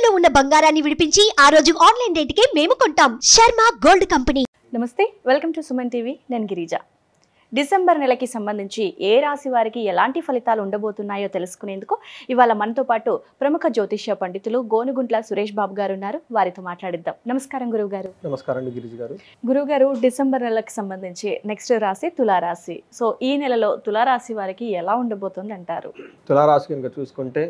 తాకట్టులో ఉన్న బంగారాన్ని విడిపించి ఆ రోజు ఆన్లైన్ రేటుకే మేము కొంటాం. Sharma gold company. నమస్తే, వెల్కమ్ టు సుమన్ టీవీ. నేను గిరిజ. డిసెంబర్ నెలకి సంబంధించి ఏ రాశి వారికి ఎలాంటి ఫలితాలు ఉండబోతున్నాయో తెలుసుకునేందుకు ఇవాళ మనతో పాటు ప్రముఖ జ్యోతిష్య పండితులు గోనుగుంట్ల సురేష్ బాబు గారు ఉన్నారు. వారితో మాట్లాడిద్దాం. నమస్కారం గురువు గారు. నమస్కారం గిరిజ గారు. గురువు గారు, డిసెంబర్ నెలకి సంబంధించి నెక్స్ట్ రాశి తులారాశి. సో ఈ నెలలో తులారాశి వారికి ఎలా ఉండబోతుంది అంటారు? తులారాశి కనుక చూసుకుంటే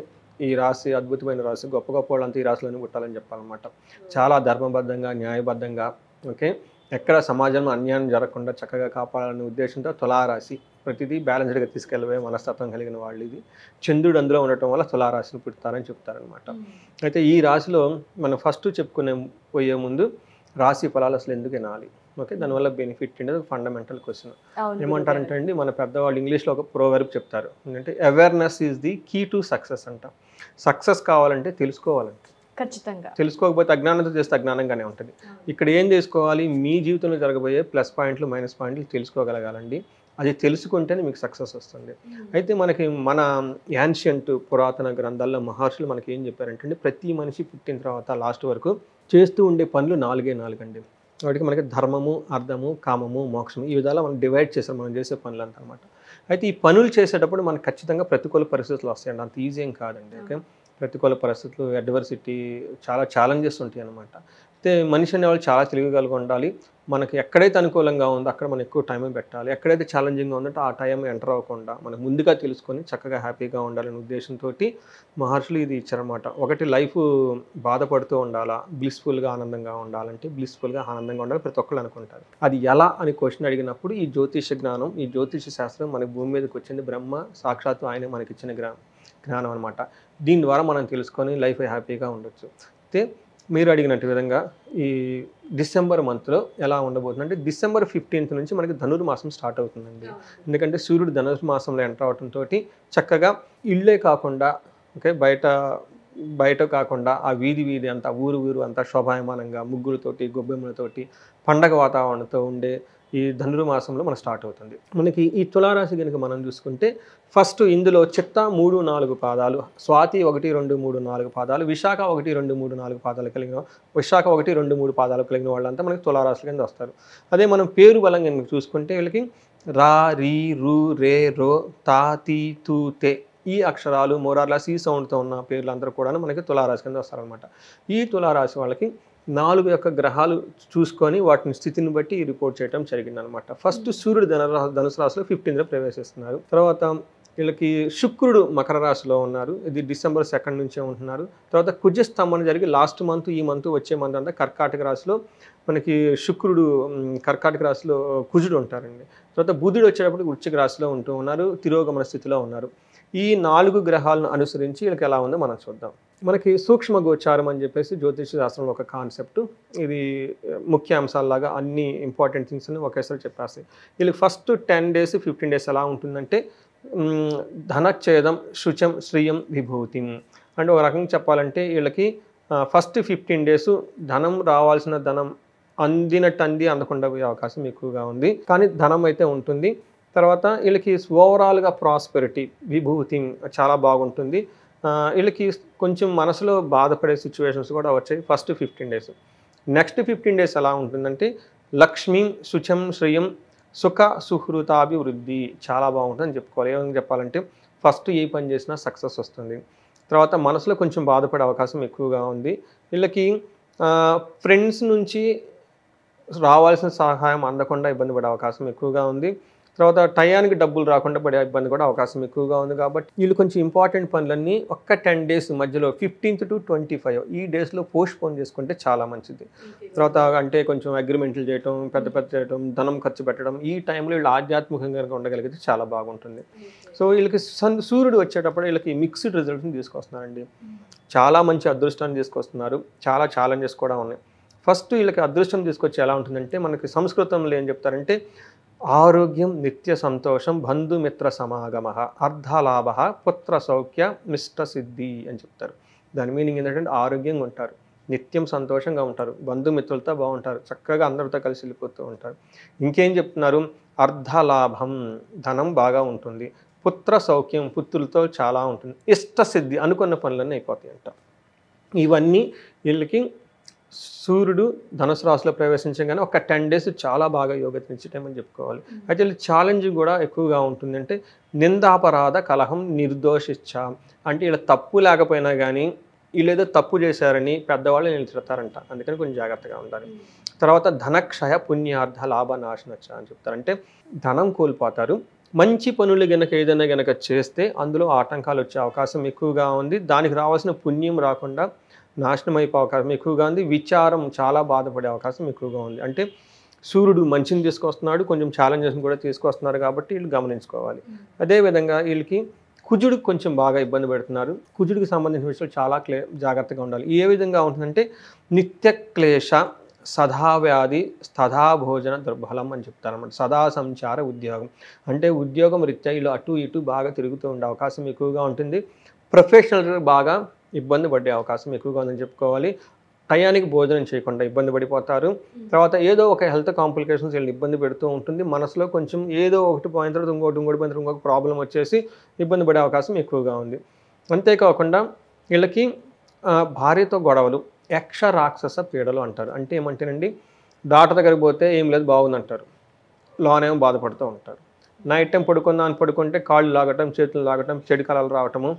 ఈ రాశి అద్భుతమైన రాశి. గొప్ప గొప్ప వాళ్ళంతా ఈ రాశిలోనే పుట్టాలని చెప్పాలన్నమాట. చాలా ధర్మబద్ధంగా, న్యాయబద్ధంగా, ఓకే, ఎక్కడ సమాజంలో అన్యాయం జరగకుండా చక్కగా కాపాడాలనే ఉద్దేశంతో తులారాశి ప్రతిదీ బ్యాలెన్స్డ్గా తీసుకెళ్ళబోయే మనస్తత్వం కలిగిన వాళ్ళు. ఇది చంద్రుడు అందులో ఉండటం వల్ల తులారాశిని పుడతారని చెప్తారనమాట. అయితే ఈ రాశిలో మనం ఫస్ట్ చెప్పుకునే పోయే ముందు రాశి ఫలాలు అసలు ఎందుకు వినాలి, ఓకే, దానివల్ల బెనిఫిట్ అనేది ఫండమెంటల్ క్వశ్చన్. ఏమంటారంటే అండి, మన పెద్దవాళ్ళు ఇంగ్లీష్లో ఒక ప్రోవర్బ్ చెప్తారు, ఏంటంటే awareness is the key to success అంట. సక్సెస్ కావాలంటే తెలుసుకోవాలంటే, ఖచ్చితంగా తెలుసుకోకపోతే అజ్ఞానంతో చేస్తే అజ్ఞానంగానే ఉంటుంది. ఇక్కడ ఏం చేసుకోవాలి, మీ జీవితంలో జరగబోయే ప్లస్ పాయింట్లు మైనస్ పాయింట్లు తెలుసుకోగలగాలండి. అది తెలుసుకుంటేనే మీకు సక్సెస్ వస్తుంది. అయితే మనకి మన యాన్షియంట్ పురాతన గ్రంథాల్లో మహర్షులు మనకి ఏం చెప్పారంటే, ప్రతి మనిషి పుట్టిన తర్వాత లాస్ట్ వరకు చేస్తూ ఉండే పనులు 4 అండి. వాటికి మనకి ధర్మము, అర్థము, కామము, మోక్షము, ఈ విధాలా మనం డివైడ్ చేసాం మనం చేసే పనులు అంత అనమాట. అయితే ఈ పనులు చేసేటప్పుడు మనకు ఖచ్చితంగా ప్రతికూల పరిస్థితులు వస్తాయండి. అంత ఈజీ ఏం కాదండి. ఓకే, ప్రతికూల పరిస్థితులు, అడ్వర్సిటీ, చాలా ఛాలెంజెస్ ఉంటాయి అన్నమాట. అయితే మనిషి అనేవాళ్ళు చాలా తెలివిగలిగి ఉండాలి. మనకి ఎక్కడైతే అనుకూలంగా ఉందో అక్కడ మనం ఎక్కువ టైం పెట్టాలి. ఎక్కడైతే ఛాలెంజింగ్గా ఉందంటే ఆ టైం ఎంటర్ అవ్వకుండా మనం ముందుగా తెలుసుకొని చక్కగా హ్యాపీగా ఉండాలనే ఉద్దేశంతో మహర్షులు ఇది ఇచ్చారన్నమాట. ఒకటి, లైఫ్ బాధపడుతూ ఉండాలా, బ్లిస్ఫుల్గా ఆనందంగా ఉండాలంటే బ్లిస్ఫుల్గా ఆనందంగా ఉండాలి ప్రతి ఒక్కళ్ళు అనుకుంటారు. అది ఎలా అని క్వశ్చన్ అడిగినప్పుడు ఈ జ్యోతిష జ్ఞానం, ఈ జ్యోతిష శాస్త్రం మన భూమి మీదకి వచ్చింది బ్రహ్మ సాక్షాత్తు ఆయన మనకి ఇచ్చిన జ్ఞానం అనమాట. దీని ద్వారా మనం తెలుసుకొని లైఫ్ హ్యాపీగా ఉండొచ్చు. అయితే మీరు అడిగినట్టు విధంగా ఈ డిసెంబర్ మంత్లో ఎలా ఉండబోతుంది అంటే, డిసెంబర్ 15th నుంచి మనకి ధనుర్మాసం స్టార్ట్ అవుతుందండి. ఎందుకంటే సూర్యుడు ధనుర్మాసంలో ఎంటర్ అవడంతో చక్కగా ఇళ్ళే కాకుండా, ఓకే, బయట కాకుండా ఆ వీధి అంతా, ఊరు అంతా శోభాయమానంగా ముగ్గులతోటి, గొబ్బెమ్మలతోటి, పండగ వాతావరణంతో ఉండే ఈ ధనుర్మాసంలో మనకు స్టార్ట్ అవుతుంది. మనకి ఈ తులారాశి కనుక మనం చూసుకుంటే ఫస్ట్ ఇందులో చిత్త 3, 4 పాదాలు, స్వాతి 1, 2, 3, 4 పాదాలు, విశాఖ 1, 2, 3, 4 పాదాలు కలిగిన, విశాఖ 1, 2, 3 పాదాలు కలిగిన వాళ్ళంతా మనకి తులారాశి కింద వస్తారు. అదే మనం పేరు బలం కనుక చూసుకుంటే వీళ్ళకి రా, రీ, రు, రే, రో, తా, తీ, తూ, తే, ఈ అక్షరాలు మోరార్లాస్ ఈ సౌండ్తో ఉన్న పేర్లందరూ కూడా మనకి తులారాశి కింద వస్తారనమాట. ఈ తులారాశి వాళ్ళకి 4 యొక్క గ్రహాలు చూసుకొని వాటిని స్థితిని బట్టి రిపోర్ట్ చేయడం జరిగిందనమాట. ఫస్ట్ సూర్యుడు ధనుసు రాశిలో 15th ప్రవేశిస్తున్నారు. తర్వాత వీళ్ళకి శుక్రుడు మకర రాశిలో ఉన్నారు. ఇది డిసెంబర్ 2 నుంచే ఉంటున్నారు. తర్వాత కుజస్తంభన జరిగి లాస్ట్ మంత్, ఈ మంత్, వచ్చే మంత్ అంతా కర్కాటక రాశిలో మనకి శుక్రుడు, కర్కాటక రాశిలో కుజుడు ఉంటారండి. తర్వాత బుధుడు వచ్చేటప్పుడు వృశ్చిక రాశిలో ఉంటూ ఉన్నారు, తిరోగమన స్థితిలో ఉన్నారు. ఈ 4 గ్రహాలను అనుసరించి వీళ్ళకి ఎలా ఉందో మనం చూద్దాం. మనకి సూక్ష్మ గోచారం అని చెప్పేసి జ్యోతిష శాస్త్రంలో ఒక కాన్సెప్ట్. ఇది ముఖ్య అంశాలలాగా అన్ని ఇంపార్టెంట్ థింగ్స్ని ఒకేసారి చెప్పేస్తాయి. వీళ్ళకి ఫస్ట్ 10 days 15 days ఎలా ఉంటుందంటే, ధనచ్ఛేదం, శుచం, శ్రియం, విభూతిం. అంటే ఒక రకంగా చెప్పాలంటే వీళ్ళకి ఫస్ట్ 15 days ధనం, రావాల్సిన ధనం అందినట్టు అందకుండా పోయే అవకాశం ఎక్కువగా ఉంది, కానీ ధనం అయితే ఉంటుంది. తర్వాత వీళ్ళకి ఓవరాల్గా ప్రాస్పెరిటీ, విభూతి చాలా బాగుంటుంది. వీళ్ళకి కొంచెం మనసులో బాధపడే సిచ్యువేషన్స్ కూడా వచ్చాయి ఫస్ట్ 15 days. నెక్స్ట్ 15 days ఎలా ఉంటుందంటే, లక్ష్మీ, శుచం, శ్రియం, సుఖ, సుహృతాభివృద్ధి చాలా బాగుంటుందని చెప్పుకోవాలి. ఏమని చెప్పాలంటే, ఫస్ట్ ఏ పని చేసినా సక్సెస్ వస్తుంది. తర్వాత మనసులో కొంచెం బాధపడే అవకాశం ఎక్కువగా ఉంది. వీళ్ళకి ఫ్రెండ్స్ నుంచి రావాల్సిన సహాయం అందకుండా ఇబ్బంది పడే అవకాశం ఎక్కువగా ఉంది. తర్వాత టయానికి డబ్బులు రాకుండా పడే ఇబ్బంది కూడా అవకాశం ఎక్కువగా ఉంది. కాబట్టి వీళ్ళు కొంచెం ఇంపార్టెంట్ పనులన్నీ ఒక్క 10 days మధ్యలో 15th to 25 ఈ డేస్లో పోస్ట్పోన్ చేసుకుంటే చాలా మంచిది. తర్వాత అంటే కొంచెం అగ్రిమెంట్లు చేయటం, పెద్ద చేయటం, ధనం ఖర్చు పెట్టడం, ఈ టైంలో వీళ్ళు ఆధ్యాత్మికంగా ఉండగలిగితే చాలా బాగుంటుంది. సో వీళ్ళకి సూర్యుడు వచ్చేటప్పుడు వీళ్ళకి మిక్స్డ్ రిజల్ట్ని తీసుకొస్తున్నారండి. చాలా మంచి అదృష్టాన్ని తీసుకొస్తున్నారు. చాలా ఛాలెంజెస్ కూడా ఉన్నాయి. ఫస్ట్ వీళ్ళకి అదృష్టం తీసుకొచ్చి ఎలా ఉంటుందంటే, మనకి సంస్కృతంలో ఏం చెప్తారంటే, ఆరోగ్యం, నిత్య సంతోషం, బంధుమిత్ర సమాగమ, అర్ధలాభ, పుత్ర సౌఖ్య, మిష్ట సిద్ధి అని చెప్తారు. దాని మీనింగ్ ఏంటంటే, ఆరోగ్యంగా ఉంటారు, నిత్యం సంతోషంగా ఉంటారు, బంధుమిత్రులతో బాగుంటారు, చక్కగా అందరితో కలిసి వెళ్ళిపోతూ ఉంటారు. ఇంకేం చెప్తున్నారు, అర్ధలాభం, ధనం బాగా ఉంటుంది, పుత్ర సౌఖ్యం, పుత్రులతో చాలా ఉంటుంది, ఇష్ట సిద్ధి, అనుకున్న పనులన్నీ అయిపోతాయి అంట. ఇవన్నీ వీళ్ళకి సూర్యుడు ధనుసు రాశిలో ప్రవేశించగానే ఒక 10 డేస్ చాలా బాగా యోగతినిచ్చే టైం అని చెప్పుకోవాలి. అయితే వీళ్ళ ఛాలెంజ్ కూడా ఎక్కువగా ఉంటుంది. అంటే నిందాపరాధ కలహం నిర్దోషిచ్చ, అంటే వీళ్ళ తప్పు లేకపోయినా కానీ వీళ్ళు ఏదో తప్పు చేశారని పెద్దవాళ్ళు వీళ్ళు తిడతారంట, అందుకని కొంచెం జాగ్రత్తగా ఉండాలి. తర్వాత ధనక్షయ పుణ్యార్థ లాభ నాశనచ్చ అని చెప్తారు. అంటే ధనం కోల్పోతారు. మంచి పనులు గనక ఏదైనా గనక చేస్తే అందులో ఆటంకాలు వచ్చే అవకాశం ఎక్కువగా ఉంది. దానికి రావాల్సిన పుణ్యం రాకుండా నాశనం అయిపోయే అవకాశం ఎక్కువగా ఉంది. విచారం, చాలా బాధపడే అవకాశం ఎక్కువగా ఉంది. అంటే సూర్యుడు మంచిని తీసుకొస్తున్నాడు, కొంచెం ఛాలెంజెస్ని కూడా తీసుకొస్తున్నారు కాబట్టి వీళ్ళు గమనించుకోవాలి. అదేవిధంగా వీళ్ళకి కుజుడికి కొంచెం బాగా ఇబ్బంది పెడుతున్నారు. కుజుడికి సంబంధించిన విషయాలు చాలా జాగ్రత్తగా ఉండాలి. ఏ విధంగా ఉంటుందంటే నిత్య క్లేశ సదావ్యాధి స్తథా భోజన దుర్బలం అని చెప్తారన్నమాట. సదా సంచార ఉద్యోగం, అంటే ఉద్యోగం రీత్యా వీళ్ళు అటు ఇటు బాగా తిరుగుతూ ఉండే అవకాశం ఎక్కువగా ఉంటుంది. ప్రొఫెషనల్ బాగా ఇబ్బంది పడే అవకాశం ఎక్కువగా ఉందని చెప్పుకోవాలి. టయానికి భోజనం చేయకుండా ఇబ్బంది పడిపోతారు. తర్వాత ఏదో ఒక హెల్త్ కాంప్లికేషన్స్ వీళ్ళు ఇబ్బంది పెడుతూ ఉంటుంది. మనసులో కొంచెం ఏదో ఒకటి పోయిన తర్వాత ఇంకోటి పోయిన తర్వాత ఇంకొక ప్రాబ్లం వచ్చేసి ఇబ్బంది పడే అవకాశం ఎక్కువగా ఉంది. అంతేకాకుండా వీళ్ళకి భార్యతో గొడవలు, యక్ష రాక్షస పీడలు అంటారు. అంటే ఏమంటేనండి, డాక్టర్ దగ్గరికి పోతే ఏం లేదు బాగుందంటారు, లోనేమో బాధపడుతూ ఉంటారు. నైట్ టైం పడుకుంటే కాళ్ళు లాగటం, చేతులు లాగటం, చెడు కళలు రావటము,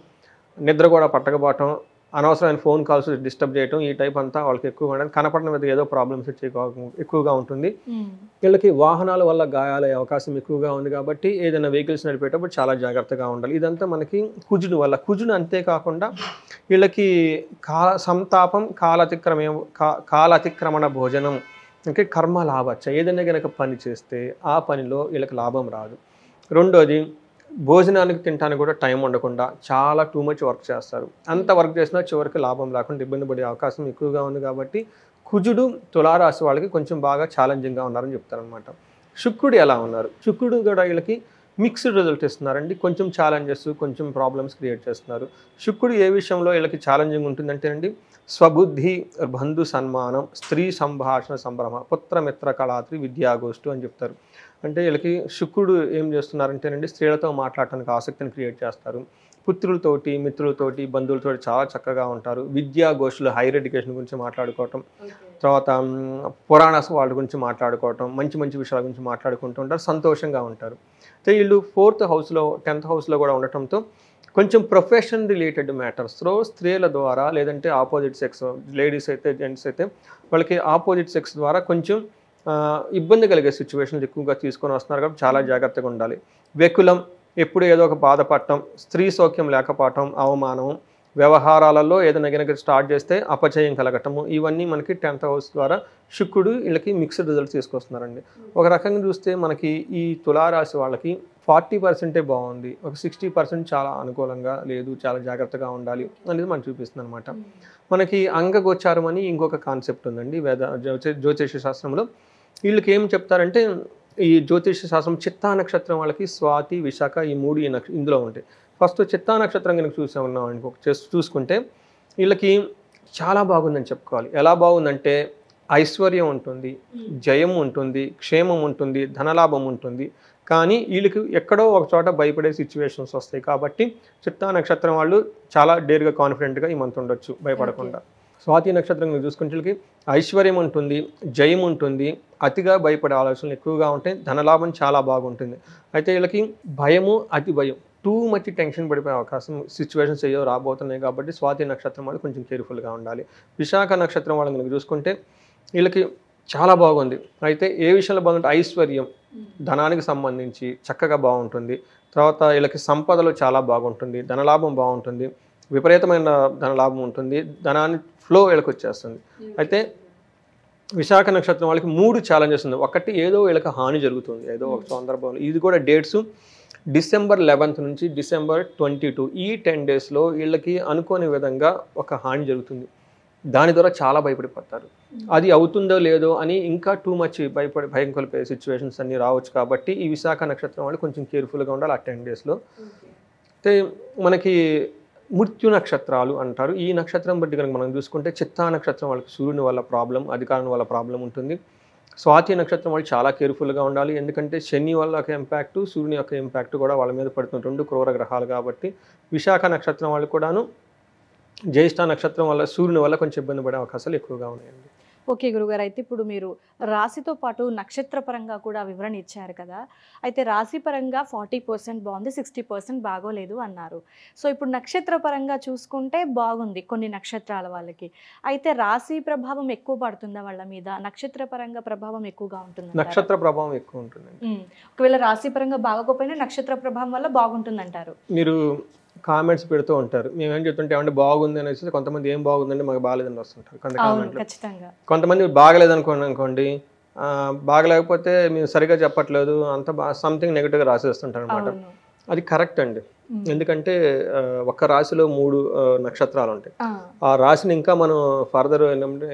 నిద్ర కూడా పట్టకపోవటం, అనవసరమైన ఫోన్ కాల్స్ డిస్టర్బ్ చేయటం, ఈ టైప్ అంతా వాళ్ళకి ఎక్కువగా ఉండదు. కనపడడం మీద ఏదో ప్రాబ్లమ్స్ ఎక్కువగా ఉంటుంది. వీళ్ళకి వాహనాల వల్ల గాయాలయ్యే అవకాశం ఎక్కువగా ఉంది కాబట్టి ఏదైనా వెహికల్స్ నడిపేటప్పుడు చాలా జాగ్రత్తగా ఉండాలి. ఇదంతా మనకి కుజుడు వల్ల. కుజుడు అంతేకాకుండా వీళ్ళకి సంతాపం, కాలతిక్రమణ భోజనం, అంటే కర్మ లాభచ్చ, ఏదైనా కనుక పని చేస్తే ఆ పనిలో వీళ్ళకి లాభం రాదు. రెండోది, భోజనానికి తినడానికి కూడా టైం ఉండకుండా చాలా టూ మచ్ వర్క్ చేస్తారు. అంత వర్క్ చేసినా చివరికి లాభం రాకుండా ఇబ్బంది పడే అవకాశం ఎక్కువగా ఉంది కాబట్టి కుజుడు తులారాశి వాళ్ళకి కొంచెం బాగా ఛాలెంజింగ్గా ఉన్నారని చెప్తారనమాట. శుక్రుడు ఎలా ఉన్నారు? శుక్రుడు కూడా వీళ్ళకి మిక్స్డ్ రిజల్ట్ ఇస్తున్నారండి. కొంచెం ఛాలెంజెస్, కొంచెం ప్రాబ్లమ్స్ క్రియేట్ చేస్తున్నారు. శుక్రుడు ఏ విషయంలో వీళ్ళకి ఛాలెంజింగ్ ఉంటుందంటేనండి, స్వబుద్ధి, బంధు సన్మానం, స్త్రీ సంభాషణ సంభ్రమ, పుత్రమిత్ర కళాత్రి విద్యాగోష్ఠు అని చెప్తారు. అంటే వీళ్ళకి శుక్రుడు ఏం చేస్తున్నారంటేనండి, స్త్రీలతో మాట్లాడటానికి ఆసక్తిని క్రియేట్ చేస్తారు. పుత్రులతోటి, మిత్రులతోటి, బంధువులతోటి చాలా చక్కగా ఉంటారు. విద్యాగోష్ఠులు, హైయర్ ఎడ్యుకేషన్ గురించి మాట్లాడుకోవటం, తర్వాత పురాణ వాళ్ళ గురించి మాట్లాడుకోవటం, మంచి మంచి విషయాల గురించి మాట్లాడుకుంటూ ఉంటారు, సంతోషంగా ఉంటారు. అయితే వీళ్ళు 4th హౌస్లో 10th హౌస్లో కూడా ఉండటంతో కొంచెం ప్రొఫెషన్ రిలేటెడ్ మ్యాటర్స్లో స్త్రీల ద్వారా, లేదంటే ఆపోజిట్ సెక్స్, లేడీస్ అయితే జెంట్స్ అయితే వాళ్ళకి ఆపోజిట్ సెక్స్ ద్వారా కొంచెం ఇబ్బంది కలిగే సిచ్యువేషన్స్ ఎక్కువగా తీసుకొని వస్తున్నారు కాబట్టి చాలా జాగ్రత్తగా ఉండాలి. వెకులం, ఎప్పుడు ఏదో ఒక బాధపడటం, స్త్రీ సౌఖ్యం లేకపోవటం, అవమానం, వ్యవహారాలలో ఏదైనా కనుక స్టార్ట్ చేస్తే అపచయం కలగటము, ఇవన్నీ మనకి 10th హౌస్ ద్వారా శుక్రుడు వీళ్ళకి మిక్స్డ్ రిజల్ట్స్ తీసుకొస్తున్నారండి. ఒక రకంగా చూస్తే మనకి ఈ తులారాశి వాళ్ళకి 40% బాగుంది, ఒక 60% చాలా అనుకూలంగా లేదు, చాలా జాగ్రత్తగా ఉండాలి అనేది మనకు చూపిస్తుంది అనమాట. మనకి అంగగోచారం అని ఇంకొక కాన్సెప్ట్ ఉందండి జ్యోతిష శాస్త్రంలో. వీళ్ళకి ఏం చెప్తారంటే, ఈ జ్యోతిష శాస్త్రం చిత్తా నక్షత్రం వాళ్ళకి స్వాతి, విశాఖ, ఈ 3 ఇందులో ఉంటాయి. ఫస్ట్ చిత్తా నక్షత్రం కనుక చూసుకుంటే వీళ్ళకి చాలా బాగుందని చెప్పుకోవాలి. ఎలా బాగుందంటే ఐశ్వర్యం ఉంటుంది, జయం ఉంటుంది, క్షేమం ఉంటుంది, ధనలాభం ఉంటుంది. కానీ వీళ్ళకి ఎక్కడో ఒక చోట భయపడే సిచ్యువేషన్స్ వస్తాయి కాబట్టి చిత్తా నక్షత్రం వాళ్ళు చాలా డేర్గా కాన్ఫిడెంట్గా ఈ మంత్ ఉండొచ్చు, భయపడకుండా. స్వాతి నక్షత్రం చూసుకుంటే వీళ్ళకి ఐశ్వర్యం ఉంటుంది, జయం ఉంటుంది, అతిగా భయపడే ఆలోచనలు ఎక్కువగా ఉంటాయి, ధనలాభం చాలా బాగుంటుంది. అయితే వీళ్ళకి భయము, అతి భయం, టూ మచ్ టెన్షన్ పడిపోయే అవకాశం సిచ్యువేషన్స్ ఏవో రాబోతున్నాయి కాబట్టి స్వాతి నక్షత్రం వాళ్ళు కొంచెం కేర్ఫుల్గా ఉండాలి. విశాఖ నక్షత్రం వాళ్ళని కనుక చూసుకుంటే వీళ్ళకి చాలా బాగుంది. అయితే ఏ విషయంలో బాగుంటుంది? ఐశ్వర్యం, ధనానికి సంబంధించి చక్కగా బాగుంటుంది. తర్వాత వీళ్ళకి సంపదలు చాలా బాగుంటుంది, ధనలాభం బాగుంటుంది, విపరీతమైన ధనలాభం ఉంటుంది, ధనాన్ని ఫ్లో వీళ్ళకి వచ్చేస్తుంది. అయితే విశాఖ నక్షత్రం వాళ్ళకి 3 ఛాలెంజెస్ ఉంది. ఒకటి, ఏదో వీళ్ళకి హాని జరుగుతుంది ఏదో ఒక సందర్భంలో. ఇది కూడా డేట్స్ December 11th నుంచి December 22, ఈ 10 డేస్లో వీళ్ళకి అనుకోని విధంగా ఒక హాని జరుగుతుంది. దాని ద్వారా చాలా భయపడిపోతారు. అది అవుతుందో లేదో అని ఇంకా టూ మచ్ భయం కలిపే సిచ్యువేషన్స్ అన్నీ రావచ్చు. కాబట్టి ఈ విశాఖ నక్షత్రం వాళ్ళు కొంచెం కేర్ఫుల్గా ఉండాలి ఆ 10 డేస్లో. అయితే మనకి మృత్యు నక్షత్రాలు అంటారు. ఈ నక్షత్రం బట్టి కనుక మనం చూసుకుంటే చిత్తా నక్షత్రం వాళ్ళకి సూర్యుని వల్ల ప్రాబ్లం, అధికారం వల్ల ప్రాబ్లం ఉంటుంది. స్వాతి నక్షత్రం వాళ్ళు చాలా కేర్ఫుల్గా ఉండాలి. ఎందుకంటే శని వల్ల ఒక ఇంపాక్ట్, సూర్యుని యొక్క ఇంపాక్ట్ కూడా వాళ్ళ మీద పడుతుంది, 2 క్రూర గ్రహాలు కాబట్టి. విశాఖ నక్షత్రం వాళ్ళు కూడాను జ్యేష్ఠ నక్షత్రం వల్ల సూర్యుని వల్ల కొంచెం ఇబ్బంది పడే అవకాశాలు ఎక్కువగా ఉన్నాయండి. ఓకే గురుగారు, అయితే ఇప్పుడు మీరు రాశితో పాటు నక్షత్ర పరంగా కూడా వివరణ ఇచ్చారు కదా. అయితే రాశి పరంగా 40% బాగుంది, 60% బాగోలేదు అన్నారు. సో ఇప్పుడు నక్షత్ర పరంగా చూసుకుంటే బాగుంది కొన్ని నక్షత్రాల వాళ్ళకి. అయితే రాశి ప్రభావం ఎక్కువ పడుతుందా వాళ్ళ మీద, నక్షత్ర పరంగా ప్రభావం ఎక్కువగా ఉంటుంది? నక్షత్ర ప్రభావం ఎక్కువ ఉంటుంది. ఒకవేళ రాశి పరంగా బాగోకపోయినా నక్షత్ర ప్రభావం వల్ల బాగుంటుంది అంటారు. మీరు కామెంట్స్ పెడుతూ ఉంటారు, మేము ఏం చెప్తుంటే ఏమంటే బాగుంది అనేసి, కొంతమంది ఏం బాగుందండి మాకు బాగాలేదని వస్తుంటారు కొంత కామెంట్లు. ఖచ్చితంగా కొంతమంది బాగలేదు అనుకోండి, బాగలేకపోతే మేము సరిగా చెప్పట్లేదు అంత సంథింగ్ నెగిటివ్గా రాసేస్తుంటారు అనమాట. అది కరెక్ట్ అండి. ఎందుకంటే ఒక్క రాశిలో 3 నక్షత్రాలు ఉంటాయి. ఆ రాశిని ఇంకా మనం ఫర్దర్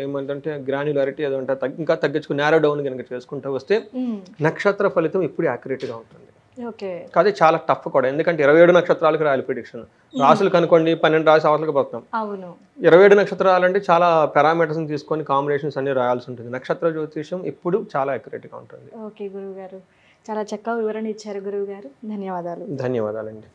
ఏమంటే గ్రాన్యులారిటీ అది ఉంటే ఇంకా తగ్గించుకుని నేరో డౌన్ కనుక చేసుకుంటూ వస్తే నక్షత్ర ఫలితం ఎప్పుడు యాక్యురేట్గా ఉంటుంది. కాదు చాలా టఫ్ కూడా, ఎందుకంటే 27 నక్షత్రాలకు రాయాలి ప్రిడిక్షన్. రాసులు కనుకోండి 12 రాశి అవతలకు పోతాం. 27 నక్షత్రాలు అంటే చాలా పారామీటర్స్ తీసుకొని కాంబినేషన్స్ అన్ని రాయాల్సి ఉంటుంది. నక్షత్ర జ్యోతిషం ఎప్పుడు చాలా యాక్యురేట్గా ఉంటుంది. ఓకే గురువు గారు, చాలా చక్కగా వివరణ ఇచ్చారు గురువు గారు. ధన్యవాదాలు. ధన్యవాదాలండి.